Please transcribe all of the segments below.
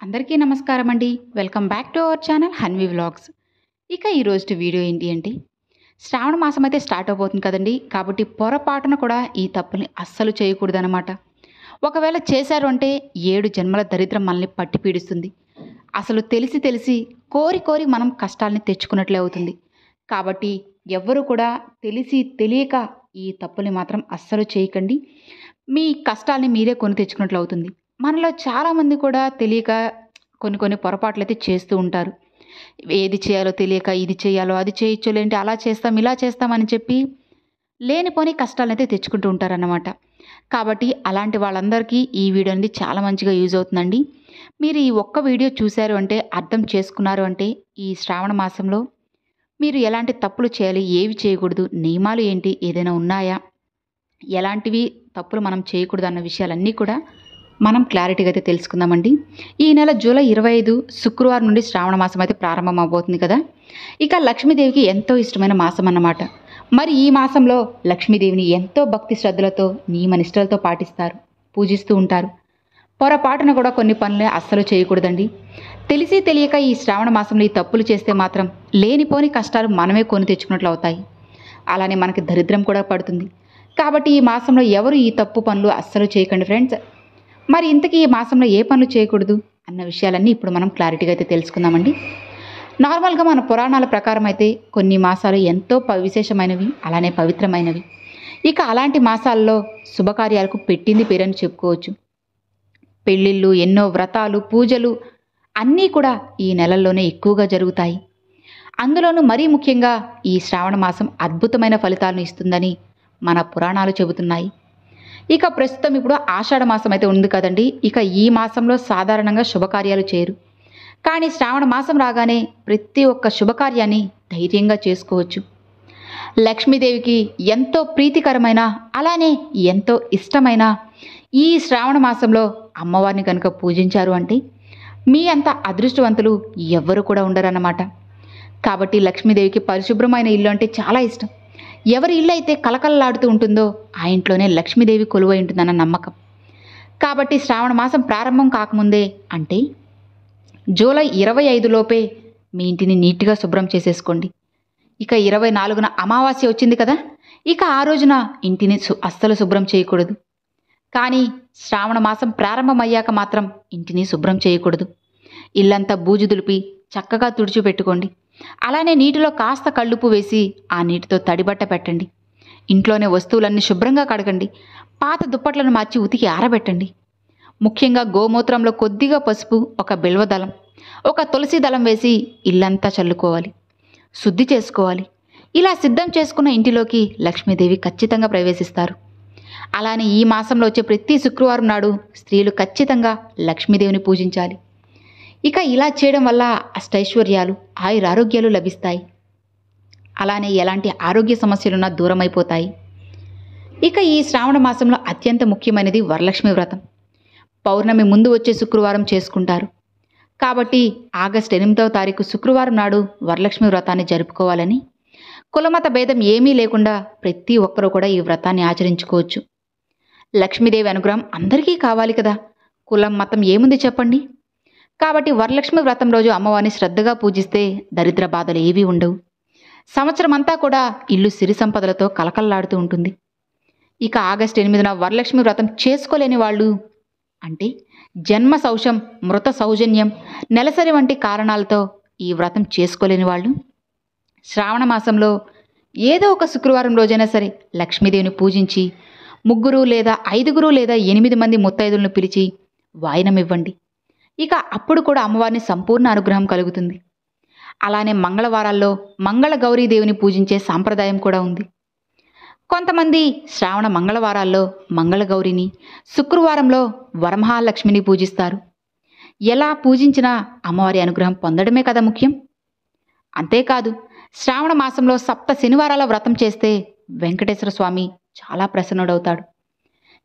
అందరికీ నమస్కారం అండి. Welcome back to our channel Hanvi vlogs. ఇక ఈరోజు వీడియో ఏంటి అంటే, శ్రావణ మాసం అయితే స్టార్ట్ అవబోతుంది కదండి. కాబట్టి పొరపాటున కూడా ఈ తప్పుల్ని అస్సలు చేయకూడదనమాట. ఒకవేళ చేశారు అంటే 7 జన్మల దరిద్రం మనల్ని పట్టి పీడిస్తుంది. అసలు తెలిసి తెలిసి కోరి కోరి మనం కష్టాల్ని తెచ్చుకున్నట్లే అవుతుంది. కాబట్టి ఎవ్వరూ కూడా తెలిసి తెలియక ఈ తప్పుల్ని మాత్రం అస్సలు చేయకండి. మీ కష్టాల్ని మీరే కొని తెచ్చుకున్నట్లు అవుతుంది. మనలో చాలామంది కూడా తెలియక కొన్ని పొరపాట్లయితే చేస్తూ ఉంటారు. ఏది చేయాలో తెలియక ఇది చేయాలో అది చేయొచ్చులేంటి అలా చేస్తాం ఇలా చేస్తామని చెప్పి లేనిపోని కష్టాలనైతే తెచ్చుకుంటూ ఉంటారన్నమాట. కాబట్టి అలాంటి వాళ్ళందరికీ ఈ వీడియో అనేది చాలా మంచిగా యూజ్ అవుతుందండి. మీరు ఈ ఒక్క వీడియో చూశారు అంటే, అర్థం చేసుకున్నారు అంటే, ఈ శ్రావణ మాసంలో మీరు ఎలాంటి తప్పులు చేయాలి, ఏవి చేయకూడదు, నియమాలు ఏంటి, ఏదైనా ఉన్నాయా, ఎలాంటివి తప్పులు మనం చేయకూడదు అన్న విషయాలన్నీ కూడా మనం క్లారిటీగా అయితే తెలుసుకుందామండి. ఈ నెల జూలై 25 శుక్రవారం నుండి శ్రావణ మాసం అయితే ప్రారంభం అవబోతుంది కదా. ఇక లక్ష్మీదేవికి ఎంతో ఇష్టమైన మాసం అన్నమాట. మరి ఈ మాసంలో లక్ష్మీదేవిని ఎంతో భక్తి శ్రద్ధలతో నియమ నిష్టలతో పాటిస్తారు, పూజిస్తూ ఉంటారు. పొరపాటున కూడా కొన్ని పనులు అస్సలు చేయకూడదండి. తెలిసి తెలియక ఈ శ్రావణ మాసంలో ఈ తప్పులు చేస్తే మాత్రం లేనిపోని కష్టాలు మనమే కొని తెచ్చుకున్నట్లు అవుతాయి. అలానే మనకి దరిద్రం కూడా పడుతుంది. కాబట్టి ఈ మాసంలో ఎవరు ఈ తప్పు పనులు అస్సలు చేయకండి ఫ్రెండ్స్. మరి ఇంతకీ ఈ మాసంలో ఏ పనులు చేయకూడదు అన్న విషయాలన్నీ ఇప్పుడు మనం క్లారిటీగా అయితే తెలుసుకుందామండి. నార్మల్గా మన పురాణాల ప్రకారం అయితే కొన్ని మాసాలు ఎంతో విశేషమైనవి, అలానే పవిత్రమైనవి. ఇక అలాంటి మాసాల్లో శుభకార్యాలకు పెట్టింది పేరని చెప్పుకోవచ్చు. పెళ్ళిళ్ళు, ఎన్నో వ్రతాలు, పూజలు అన్నీ కూడా ఈ నెలల్లోనే ఎక్కువగా జరుగుతాయి. అందులోనూ మరీ ముఖ్యంగా ఈ శ్రావణ మాసం అద్భుతమైన ఫలితాలను ఇస్తుందని మన పురాణాలు చెబుతున్నాయి. ఇక ప్రస్తుతం ఇప్పుడు ఆషాఢ మాసం అయితే ఉంది కదండి. ఇక ఈ మాసంలో సాధారణంగా శుభకార్యాలు చేయరు. కానీ శ్రావణ మాసం రాగానే ప్రతి ఒక్క శుభకార్యాన్ని ధైర్యంగా చేసుకోవచ్చు. లక్ష్మీదేవికి ఎంతో ప్రీతికరమైన, అలానే ఎంతో ఇష్టమైన ఈ శ్రావణ మాసంలో అమ్మవారిని కనుక పూజించారు అంటే మీ అంత అదృష్టవంతులు ఎవ్వరు కూడా ఉండరన్నమాట. కాబట్టి లక్ష్మీదేవికి పరిశుభ్రమైన ఇల్లు అంటే చాలా ఇష్టం. ఎవరి ఇల్లు అయితే కలకలలాడుతూ ఉంటుందో ఆ ఇంట్లోనే లక్ష్మీదేవి కొలువై ఉంటుందన్న నమ్మకం. కాబట్టి శ్రావణ మాసం ప్రారంభం కాకముందే, అంటే జూలై 25 లోపే మీ ఇంటిని నీట్గా శుభ్రం చేసేసుకోండి. ఇక 24న అమావాస్య వచ్చింది కదా. ఇక ఆ రోజున ఇంటిని అస్సలు శుభ్రం చేయకూడదు. కానీ శ్రావణ మాసం ప్రారంభమయ్యాక మాత్రం ఇంటిని శుభ్రం చేయకూడదు. ఇల్లంతా బూజు దులిపి చక్కగా తుడిచిపెట్టుకోండి. అలానే నీటిలో కాస్త కళ్ళుప్పు వేసి ఆ నీటితో తడిబట్ట పెట్టండి. ఇంట్లోనే వస్తువులన్నీ శుభ్రంగా కడగండి. పాత దుప్పట్లను మార్చి ఉతికి ఆరబెట్టండి. ముఖ్యంగా గోమూత్రంలో కొద్దిగా పసుపు, ఒక బిల్వదళం, ఒక తులసి దళం వేసి ఇల్లంతా చల్లుకోవాలి, శుద్ధి చేసుకోవాలి. ఇలా సిద్ధం చేసుకున్న ఇంటిలోకి లక్ష్మీదేవి ఖచ్చితంగా ప్రవేశిస్తారు. అలానే ఈ మాసంలో వచ్చే ప్రతి శుక్రవారం నాడు స్త్రీలు ఖచ్చితంగా లక్ష్మీదేవిని పూజించాలి. ఇక ఇలా చేయడం వల్ల అష్టైశ్వర్యాలు, ఆయురారోగ్యాలు లభిస్తాయి. అలానే ఎలాంటి ఆరోగ్య సమస్యలున్నా దూరం అయిపోతాయి. ఇక ఈ శ్రావణ మాసంలో అత్యంత ముఖ్యమైనది వరలక్ష్మి వ్రతం. పౌర్ణమి ముందు వచ్చే శుక్రవారం చేసుకుంటారు. కాబట్టి ఆగస్టు 8వ తారీఖు శుక్రవారం నాడు వరలక్ష్మి వ్రతాన్ని జరుపుకోవాలని, కులమత భేదం ఏమీ లేకుండా ప్రతి ఒక్కరూ కూడా ఈ వ్రతాన్ని ఆచరించుకోవచ్చు. లక్ష్మీదేవి అనుగ్రహం అందరికీ కావాలి కదా. కులం మతం ఏముంది చెప్పండి. కాబట్టి వరలక్ష్మి వ్రతం రోజు అమ్మవారిని శ్రద్ధగా పూజిస్తే దరిద్ర బాధలు ఏవీ ఉండవు. సంవత్సరం అంతా కూడా ఇల్లు సిరి సంపదలతో కలకల్లాడుతూ ఉంటుంది. ఇక ఆగస్టు 8న వరలక్ష్మి వ్రతం చేసుకోలేని వాళ్ళు, అంటే జన్మ సౌశం, మృత సౌజన్యం, నెలసరి వంటి కారణాలతో ఈ వ్రతం చేసుకోలేని వాళ్ళు శ్రావణ మాసంలో ఏదో ఒక శుక్రవారం రోజైనా సరే లక్ష్మీదేవిని పూజించి 3 లేదా 5 లేదా 8 మంది ముత్తైదులను పిలిచి వాయినం ఇవ్వండి. ఇక అప్పుడు కూడా అమ్మవారిని సంపూర్ణ అనుగ్రహం కలుగుతుంది. అలానే మంగళవారాల్లో మంగళ గౌరీదేవిని పూజించే సాంప్రదాయం కూడా ఉంది. కొంతమంది శ్రావణ మంగళవారాల్లో మంగళగౌరిని, శుక్రవారంలో వరమహాలక్ష్మిని పూజిస్తారు. ఎలా పూజించినా అమ్మవారి అనుగ్రహం పొందడమే కదా ముఖ్యం. అంతేకాదు, శ్రావణ మాసంలో 7 శనివారాల వ్రతం చేస్తే వెంకటేశ్వర స్వామి చాలా ప్రసన్నుడవుతాడు.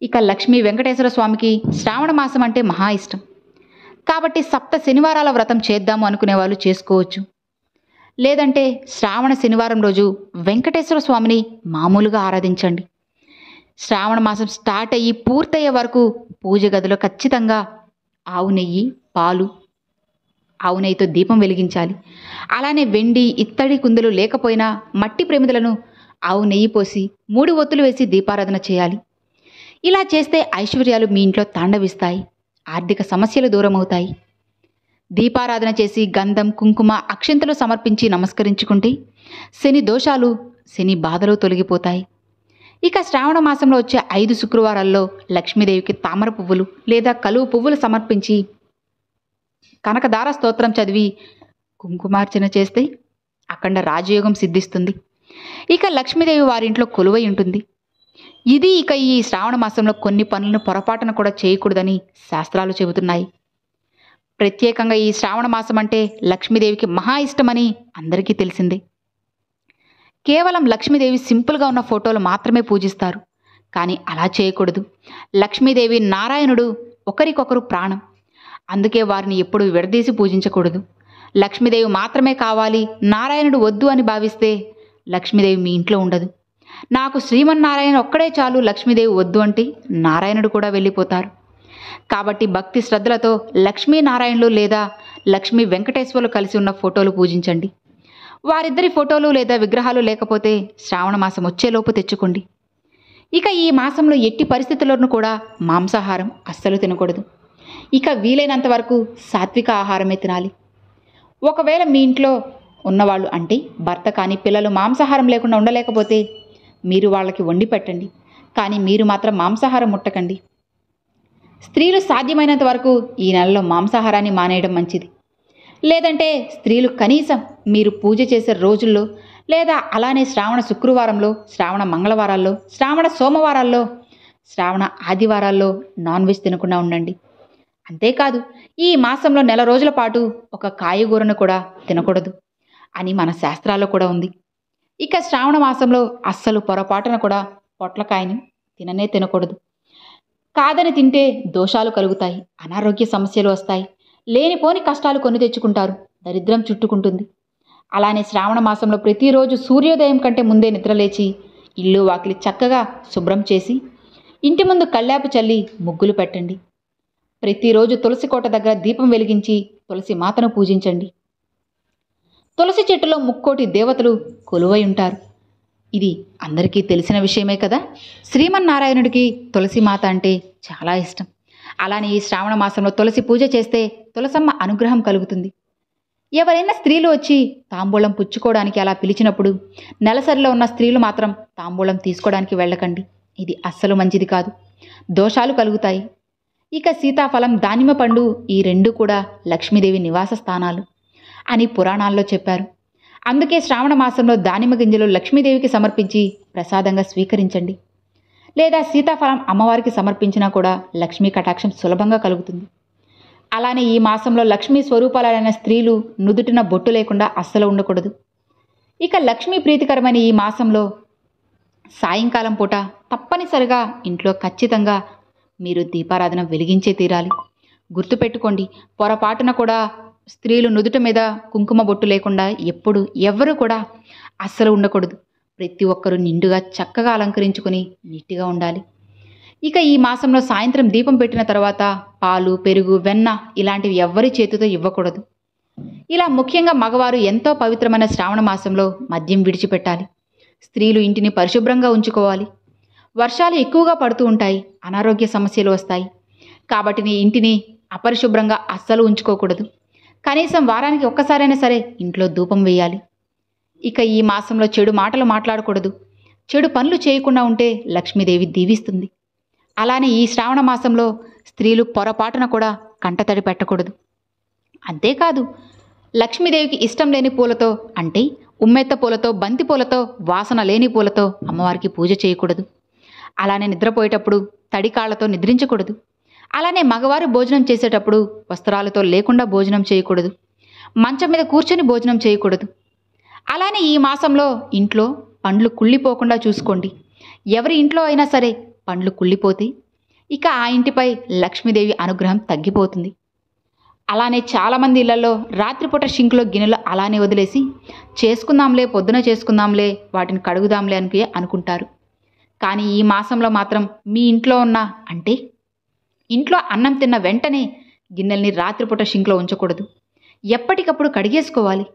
ఇక లక్ష్మీ వెంకటేశ్వర స్వామికి శ్రావణ మాసం అంటే మహా ఇష్టం. కాబట్టి 7 శనివారాల వ్రతం చేద్దాము అనుకునే వాళ్ళు చేసుకోవచ్చు. లేదంటే శ్రావణ శనివారం రోజు వెంకటేశ్వర స్వామిని మామూలుగా ఆరాధించండి. శ్రావణ మాసం స్టార్ట్ అయ్యి పూర్తయ్యే వరకు పూజ గదిలో ఖచ్చితంగా ఆవు నెయ్యి, పాలు, ఆవు నెయ్యితో దీపం వెలిగించాలి. అలానే వెండి ఇత్తడి కుందులు లేకపోయినా మట్టి ప్రమిదలను ఆవు నెయ్యి పోసి 3 ఒత్తులు వేసి దీపారాధన చేయాలి. ఇలా చేస్తే ఐశ్వర్యాలు మీ ఇంట్లో తాండవిస్తాయి, ఆర్థిక సమస్యలు దూరమవుతాయి. దీపారాధన చేసి గంధం కుంకుమ అక్షింతలు సమర్పించి నమస్కరించుకుంటే శని దోషాలు శని బాధలు తొలగిపోతాయి. ఇక శ్రావణ మాసంలో వచ్చే 5 శుక్రవారాల్లో లక్ష్మీదేవికి తామర పువ్వులు లేదా కలువ పువ్వులు సమర్పించి కనకదార స్తోత్రం చదివి కుంకుమార్చన చేస్తే అఖండ రాజయోగం సిద్ధిస్తుంది. ఇక లక్ష్మీదేవి వారింట్లో కొలువై ఉంటుంది. ఇది ఇక ఈ శ్రావణ మాసంలో కొన్ని పనులను పొరపాటున కూడా చేయకూడదని శాస్త్రాలు చెబుతున్నాయి. ప్రత్యేకంగా ఈ శ్రావణ మాసం అంటే లక్ష్మీదేవికి మహా ఇష్టమని అందరికీ తెలిసిందే. కేవలం లక్ష్మీదేవి సింపుల్గా ఉన్న ఫోటోలు మాత్రమే పూజిస్తారు. కానీ అలా చేయకూడదు. లక్ష్మీదేవి నారాయణుడు ఒకరికొకరు ప్రాణం. అందుకే వారిని ఎప్పుడూ విడదీసి పూజించకూడదు. లక్ష్మీదేవి మాత్రమే కావాలి, నారాయణుడు వద్దు అని భావిస్తే లక్ష్మీదేవి మీ ఇంట్లో ఉండదు. నాకు శ్రీమన్నారాయణ ఒక్కడే చాలు, లక్ష్మీదేవి వద్దు అంటే నారాయణుడు కూడా వెళ్ళిపోతారు. కాబట్టి భక్తి శ్రద్ధలతో లక్ష్మీనారాయణులు లేదా లక్ష్మీ వెంకటేశ్వర్లు కలిసి ఉన్న ఫోటోలు పూజించండి. వారిద్దరి ఫోటోలు లేదా విగ్రహాలు లేకపోతే శ్రావణ మాసం వచ్చేలోపు తెచ్చుకోండి. ఇక ఈ మాసంలో ఎట్టి పరిస్థితుల్లోనూ కూడా మాంసాహారం అస్సలు తినకూడదు. ఇక వీలైనంత వరకు సాత్విక ఆహారమే తినాలి. ఒకవేళ మీ ఇంట్లో ఉన్నవాళ్ళు అంటే భర్త కానీ పిల్లలు మాంసాహారం లేకుండా ఉండలేకపోతే మీరు వాళ్ళకి వండి పెట్టండి. కానీ మీరు మాత్రం మాంసాహారం ముట్టకండి. స్త్రీలు సాధ్యమైనంత వరకు ఈ నెలలో మాంసాహారాన్ని మానేయడం మంచిది. లేదంటే స్త్రీలు కనీసం మీరు పూజ చేసే రోజుల్లో లేదా అలానే శ్రావణ శుక్రవారంలో, శ్రావణ మంగళవారాల్లో, శ్రావణ సోమవారాల్లో, శ్రావణ ఆదివారాల్లో నాన్ వెజ్ తినకుండా ఉండండి. అంతేకాదు ఈ మాసంలో నెల రోజుల పాటు ఒక కాయగూరను కూడా తినకూడదు అని మన శాస్త్రాల్లో కూడా ఉంది. ఇక శ్రావణ మాసంలో అస్సలు పొరపాటున కూడా పొట్లకాయని తినకూడదు. కాదని తింటే దోషాలు కలుగుతాయి, అనారోగ్య సమస్యలు వస్తాయి, లేనిపోని కష్టాలు కొని తెచ్చుకుంటారు, దరిద్రం చుట్టుకుంటుంది. అలానే శ్రావణ మాసంలో ప్రతిరోజు సూర్యోదయం కంటే ముందే నిద్రలేచి ఇల్లు వాకిలి చక్కగా శుభ్రం చేసి ఇంటి ముందు కల్లాపు చల్లి ముగ్గులు పెట్టండి. ప్రతిరోజు తులసి కోట దగ్గర దీపం వెలిగించి తులసి మాతను పూజించండి. తులసి చెట్టులో ముక్కోటి దేవతలు కొలువై ఉంటారు. ఇది అందరికీ తెలిసిన విషయమే కదా. శ్రీమన్నారాయణుడికి తులసి మాత అంటే చాలా ఇష్టం. అలానే ఈ శ్రావణ మాసంలో తులసి పూజ చేస్తే తులసమ్మ అనుగ్రహం కలుగుతుంది. ఎవరైనా స్త్రీలు వచ్చి తాంబూలం పుచ్చుకోవడానికి అలా పిలిచినప్పుడు నెలసరిలో ఉన్న స్త్రీలు మాత్రం తాంబూలం తీసుకోవడానికి వెళ్ళకండి. ఇది అస్సలు మంచిది కాదు, దోషాలు కలుగుతాయి. ఇక సీతాఫలం, దానిమ్మ పండు ఈ 2 కూడా లక్ష్మీదేవి నివాస స్థానాలు అని పురాణాల్లో చెప్పారు. అందుకే శ్రావణ మాసంలో దానిమ్మ గింజలు లక్ష్మీదేవికి సమర్పించి ప్రసాదంగా స్వీకరించండి. లేదా సీతాఫలం అమ్మవారికి సమర్పించినా కూడా లక్ష్మీ కటాక్షం సులభంగా కలుగుతుంది. అలానే ఈ మాసంలో లక్ష్మీ స్వరూపాలైన స్త్రీలు నుదుటిన బొట్టు లేకుండా అస్సలు ఉండకూడదు. ఇక లక్ష్మీ ప్రీతికరమైన ఈ మాసంలో సాయంకాలం పూట తప్పనిసరిగా ఇంట్లో ఖచ్చితంగా మీరు దీపారాధన వెలిగించే తీరాలి. గుర్తుపెట్టుకోండి, పొరపాటున కూడా స్త్రీలు నుదుట మీద కుంకుమ బొట్టు లేకుండా ఎవ్వరూ కూడా అస్సలు ఉండకూడదు. ప్రతి ఒక్కరూ నిండుగా చక్కగా అలంకరించుకొని నీట్గా ఉండాలి. ఇక ఈ మాసంలో సాయంత్రం దీపం పెట్టిన తర్వాత పాలు, పెరుగు, వెన్న ఇలాంటివి ఎవ్వరి చేతితో ఇవ్వకూడదు. ఇలా ముఖ్యంగా మగవారు ఎంతో పవిత్రమైన శ్రావణ మాసంలో మద్యం విడిచిపెట్టాలి. స్త్రీలు ఇంటిని పరిశుభ్రంగా ఉంచుకోవాలి. వర్షాలు ఎక్కువగా పడుతూ ఉంటాయి, అనారోగ్య సమస్యలు వస్తాయి. కాబట్టి నీ ఇంటిని అపరిశుభ్రంగా అస్సలు ఉంచుకోకూడదు. కనీసం వారానికి ఒక్కసారైనా సరే ఇంట్లో ధూపం వేయాలి. ఇక ఈ మాసంలో చెడు మాటలు మాట్లాడకూడదు. చెడు పనులు చేయకుండా ఉంటే లక్ష్మీదేవి దీవిస్తుంది. అలానే ఈ శ్రావణ మాసంలో స్త్రీలు పొరపాటున కూడా కంటతడి పెట్టకూడదు. అంతేకాదు లక్ష్మీదేవికి ఇష్టం లేని పూలతో అంటే ఉమ్మెత్త పూలతో, బంతి పూలతో, వాసన లేని పూలతో అమ్మవారికి పూజ చేయకూడదు. అలానే నిద్రపోయేటప్పుడు తడి కాళ్లతో నిద్రించకూడదు. అలానే మగవారు భోజనం చేసేటప్పుడు వస్త్రాలతో లేకుండా భోజనం చేయకూడదు. మంచం మీద కూర్చొని భోజనం చేయకూడదు. అలానే ఈ మాసంలో ఇంట్లో పండ్లు కుళ్ళిపోకుండా చూసుకోండి. ఎవరి ఇంట్లో అయినా సరే పండ్లు కుళ్ళిపోతే ఇక ఆ ఇంటిపై లక్ష్మీదేవి అనుగ్రహం తగ్గిపోతుంది. అలానే చాలామంది ఇళ్లలో రాత్రిపూట షింక్లో గిన్నెలు అలానే వదిలేసి చేసుకుందాంలే, పొద్దున చేసుకుందాంలే, వాటిని కడుగుదాంలే అనుకుంటారు. కానీ ఈ మాసంలో మాత్రం మీ ఇంట్లో ఉన్న అంటే ఇంట్లో అన్నం తిన్న వెంటనే గిన్నెల్ని రాత్రిపూట షింక్లో ఉంచకూడదు. ఎప్పటికప్పుడు కడిగేసుకోవాలి.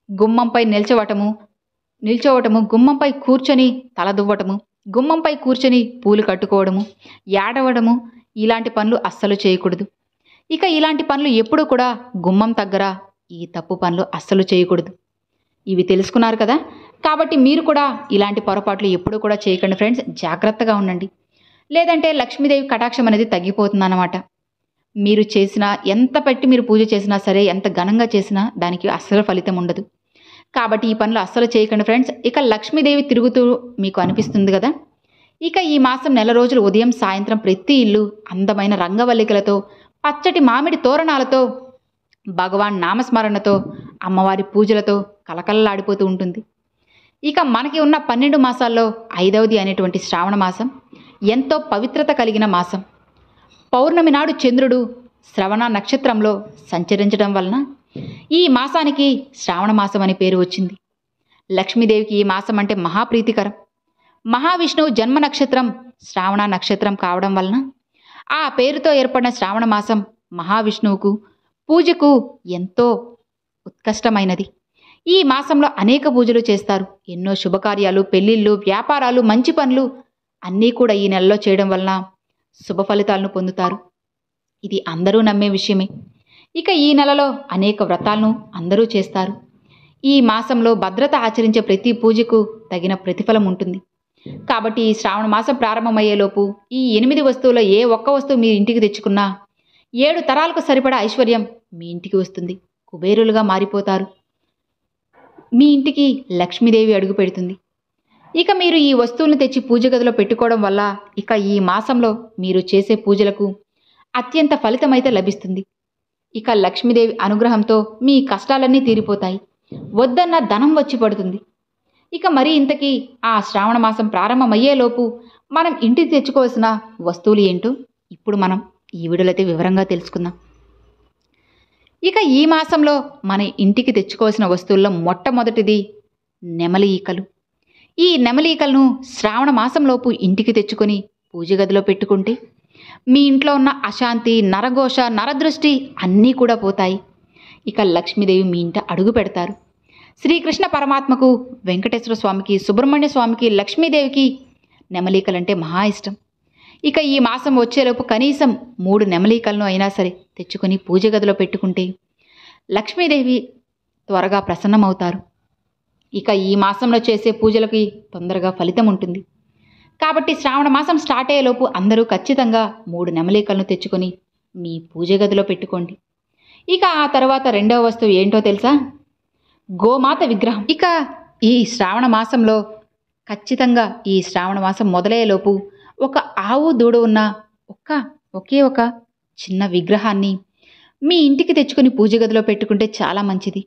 గుమ్మంపై నిల్చోవటము, గుమ్మంపై కూర్చొని తల దువ్వటము, గుమ్మంపై కూర్చొని పూలు కట్టుకోవడము, ఏడవడము, ఇలాంటి పనులు అస్సలు చేయకూడదు. ఇక ఇలాంటి పనులు ఎప్పుడూ కూడా గుమ్మం దగ్గర ఈ తప్పు పనులు అస్సలు చేయకూడదు. ఇవి తెలుసుకున్నారు కదా. కాబట్టి మీరు కూడా ఇలాంటి పొరపాట్లు ఎప్పుడూ కూడా చేయకండి ఫ్రెండ్స్. జాగ్రత్తగా ఉండండి. లేదంటే లక్ష్మీదేవి కటాక్షం అనేది తగ్గిపోతుందన్నమాట. మీరు చేసినా ఎంత పెట్టి మీరు పూజ చేసినా సరే, ఎంత ఘనంగా చేసినా దానికి అస్సలు ఫలితం ఉండదు. కాబట్టి ఈ పనులు అస్సలు చేయకండి ఫ్రెండ్స్. ఇక లక్ష్మీదేవి తిరుగుతూ మీకు అనిపిస్తుంది కదా. ఇక ఈ మాసం నెల రోజులు ఉదయం సాయంత్రం ప్రతి ఇల్లు అందమైన రంగవల్లికలతో, పచ్చటి మామిడి తోరణాలతో, భగవాన్ నామస్మరణతో, అమ్మవారి పూజలతో కలకలలాడిపోతూ ఉంటుంది. ఇక మనకి ఉన్న 12 మాసాల్లో 5వది అనేటువంటి శ్రావణ మాసం ఎంతో పవిత్రత కలిగిన మాసం. పౌర్ణమి నాడు చంద్రుడు శ్రవణ నక్షత్రంలో సంచరించడం వలన ఈ మాసానికి శ్రావణ మాసం అని పేరు వచ్చింది. లక్ష్మీదేవికి ఈ మాసం అంటే మహాప్రీతికరం. మహావిష్ణువు జన్మ నక్షత్రం శ్రావణ నక్షత్రం కావడం వలన ఆ పేరుతో ఏర్పడిన శ్రావణ మాసం మహావిష్ణువుకు పూజకు ఎంతో ఉత్కష్టమైనది. ఈ మాసంలో అనేక పూజలు చేస్తారు. ఎన్నో శుభకార్యాలు, పెళ్లిళ్ళు, వ్యాపారాలు, మంచి పనులు అన్నీ కూడా ఈ నెలలో చేయడం వలన శుభ ఫలితాలను పొందుతారు. ఇది అందరూ నమ్మే విషయమే. ఇక ఈ నెలలో అనేక వ్రతాలను అందరూ చేస్తారు. ఈ మాసంలో భద్రత ఆచరించే ప్రతి పూజకు తగిన ప్రతిఫలం ఉంటుంది. కాబట్టి ఈ శ్రావణ మాసం ప్రారంభమయ్యేలోపు ఈ 8 వస్తువుల్లో ఏ ఒక్క వస్తువు మీ ఇంటికి తెచ్చుకున్నా 7 తరాలకు సరిపడా ఐశ్వర్యం మీ ఇంటికి వస్తుంది. కుబేరులుగా మారిపోతారు. మీ ఇంటికి లక్ష్మీదేవి అడుగు పెడుతుంది. ఇక మీరు ఈ వస్తువులను తెచ్చి పూజ గదిలో పెట్టుకోవడం వల్ల ఇక ఈ మాసంలో మీరు చేసే పూజలకు అత్యంత ఫలితమైతే లభిస్తుంది. ఇక లక్ష్మీదేవి అనుగ్రహంతో మీ కష్టాలన్నీ తీరిపోతాయి. వద్దన్న ధనం వచ్చి పడుతుంది. ఇక మరి ఇంతకీ ఆ శ్రావణ మాసం ప్రారంభమయ్యేలోపు మనం ఇంటికి తెచ్చుకోవాల్సిన వస్తువులు ఏంటో ఇప్పుడు మనం ఈ వీడియోలో అయితే వివరంగా తెలుసుకుందాం. ఇక ఈ మాసంలో మన ఇంటికి తెచ్చుకోవాల్సిన వస్తువుల్లో మొట్టమొదటిది నెమలి ఈకలు. ఈ నెమలి ఈకలను శ్రావణ మాసంలోపు ఇంటికి తెచ్చుకొని పూజ గదిలో పెట్టుకుంటే మీ ఇంట్లో ఉన్న అశాంతి, నరఘోష, నరదృష్టి అన్నీ కూడా పోతాయి. ఇక లక్ష్మీదేవి మీ ఇంట అడుగు పెడతారు. శ్రీకృష్ణ పరమాత్మకు, వెంకటేశ్వర స్వామికి, సుబ్రహ్మణ్య స్వామికి, లక్ష్మీదేవికి నెమలీకలంటే మహా ఇష్టం. ఇక ఈ మాసం వచ్చేలోపు కనీసం 3 నెమలీకలను అయినా సరే తెచ్చుకొని పూజ గదిలో పెట్టుకుంటే లక్ష్మీదేవి త్వరగా ప్రసన్నమవుతారు. ఇక ఈ మాసంలో చేసే పూజలకి తొందరగా ఫలితం ఉంటుంది. కాబట్టి శ్రావణ మాసం స్టార్ట్ అయ్యేలోపు అందరూ ఖచ్చితంగా 3 నెమలీకలను తెచ్చుకొని మీ పూజ గదిలో పెట్టుకోండి. ఇక ఆ తర్వాత రెండవ వస్తువు ఏంటో తెలుసా? గోమాత విగ్రహం. ఇక ఈ శ్రావణ మాసంలో ఖచ్చితంగా ఈ శ్రావణ మాసం మొదలయ్యేలోపు ఒక ఆవు, దూడ ఉన్న ఒకే ఒక చిన్న విగ్రహాన్ని మీ ఇంటికి తెచ్చుకొని పూజ గదిలో పెట్టుకుంటే చాలా మంచిది.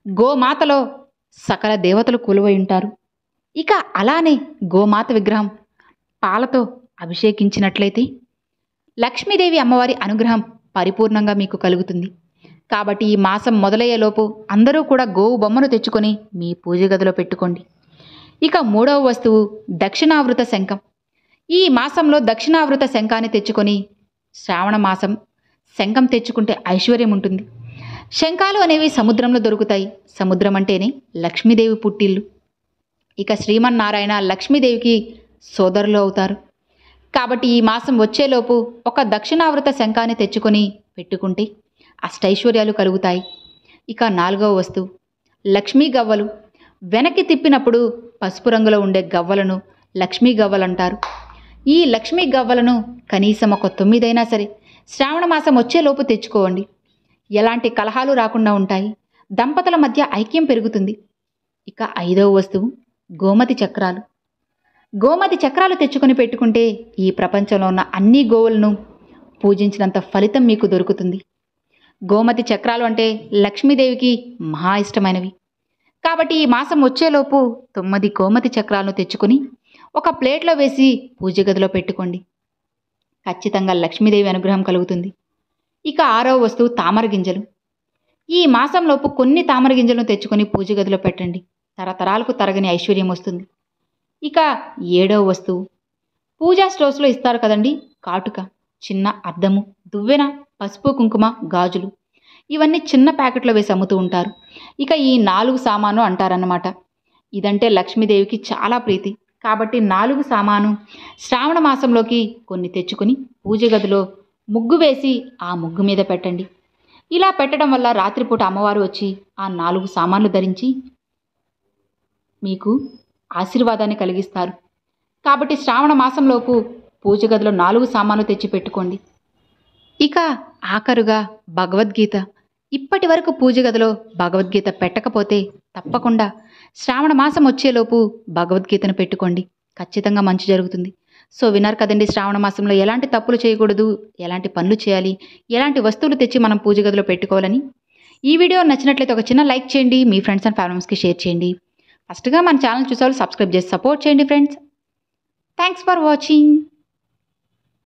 గోమాతలో సకల దేవతలు కొలువై ఉంటారు. ఇక అలానే గోమాత విగ్రహం పాలతో అభిషేకించినట్లయితే లక్ష్మీదేవి అమ్మవారి అనుగ్రహం పరిపూర్ణంగా మీకు కలుగుతుంది. కాబట్టి ఈ మాసం మొదలయ్యేలోపు అందరూ కూడా గోవు బొమ్మను తెచ్చుకొని మీ పూజ గదిలో పెట్టుకోండి. ఇక మూడవ వస్తువు దక్షిణావృత శంఖం. ఈ మాసంలో దక్షిణావృత శంఖాన్ని తెచ్చుకొని శ్రావణ మాసం శంఖం తెచ్చుకుంటే ఐశ్వర్యం ఉంటుంది. శంఖాలు అనేవి సముద్రంలో దొరుకుతాయి. సముద్రం అంటేనే లక్ష్మీదేవి పుట్టిల్లు. ఇక శ్రీమన్నారాయణ లక్ష్మీదేవికి సోదరులు అవుతారు. కాబట్టి ఈ మాసం వచ్చేలోపు ఒక దక్షిణావృత శంఖాన్ని తెచ్చుకొని పెట్టుకుంటే అష్టైశ్వర్యాలు కలుగుతాయి. ఇక 4వ వస్తువు లక్ష్మీ గవ్వలు. వెనక్కి తిప్పినప్పుడు పసుపు రంగులో ఉండే గవ్వలను లక్ష్మీ గవ్వలు అంటారు. ఈ లక్ష్మీ గవ్వలను కనీసం ఒక 9 అయినా సరే శ్రావణ మాసం వచ్చేలోపు తెచ్చుకోండి. ఎలాంటి కలహాలు రాకుండా ఉంటాయి. దంపతుల మధ్య ఐక్యం పెరుగుతుంది. ఇక 5వ వస్తువు గోమతి చక్రాలు. గోమతి చక్రాలు తెచ్చుకొని పెట్టుకుంటే ఈ ప్రపంచంలో ఉన్న అన్ని గోవులను పూజించినంత ఫలితం మీకు దొరుకుతుంది. గోమతి చక్రాలు అంటే లక్ష్మీదేవికి మహా ఇష్టమైనవి. కాబట్టి ఈ మాసం వచ్చేలోపు 9 గోమతి చక్రాలను తెచ్చుకొని ఒక ప్లేట్లో వేసి పూజ గదిలో పెట్టుకోండి. ఖచ్చితంగా లక్ష్మీదేవి అనుగ్రహం కలుగుతుంది. ఇక 6వ వస్తువు తామర గింజలు. ఈ మాసంలోపు కొన్ని తామర గింజలను తెచ్చుకొని పూజ గదిలో పెట్టండి. తరతరాలకు తరగని ఐశ్వర్యం వస్తుంది. ఇక 7వ వస్తువు పూజా స్టోర్స్లో ఇస్తారు కదండి, కాటుక, చిన్న అద్దము, దువ్వెన, పసుపు కుంకుమ, గాజులు. ఇవన్నీ చిన్న ప్యాకెట్లో వేసి అమ్ముతూ ఉంటారు. ఇక ఈ 4 సామాను అంటారన్నమాట. ఇదంటే లక్ష్మీదేవికి చాలా ప్రీతి. కాబట్టి 4 సామాను శ్రావణ మాసంలోకి కొన్ని తెచ్చుకొని పూజ గదిలో ముగ్గు వేసి ఆ ముగ్గు మీద పెట్టండి. ఇలా పెట్టడం వల్ల రాత్రిపూట అమ్మవారు వచ్చి ఆ 4 సామాన్లు ధరించి మీకు ఆశీర్వాదాన్ని కలిగిస్తారు. కాబట్టి శ్రావణ మాసంలోపు పూజ గదిలో 4 సామాన్లు తెచ్చి పెట్టుకోండి. ఇక ఆఖరుగా భగవద్గీత. ఇప్పటి వరకు పూజ గదిలో భగవద్గీత పెట్టకపోతే తప్పకుండా శ్రావణ మాసం వచ్చేలోపు భగవద్గీతను పెట్టుకోండి. ఖచ్చితంగా మంచి జరుగుతుంది. సో విన్నారు కదండి, శ్రావణ మాసంలో ఎలాంటి తప్పులు చేయకూడదు, ఎలాంటి పనులు చేయాలి, ఎలాంటి వస్తువులు తెచ్చి మనం పూజ గదిలో పెట్టుకోవాలని. ఈ వీడియో నచ్చినట్లయితే ఒక చిన్న లైక్ చేయండి, మీ ఫ్రెండ్స్ అండ్ ఫ్యామిలీస్కి షేర్ చేయండి. ఫస్ట్గా మన ఛానల్ చూసేవాళ్ళు సబ్స్క్రైబ్ చేసి సపోర్ట్ చేయండి ఫ్రెండ్స్. Thanks for watching.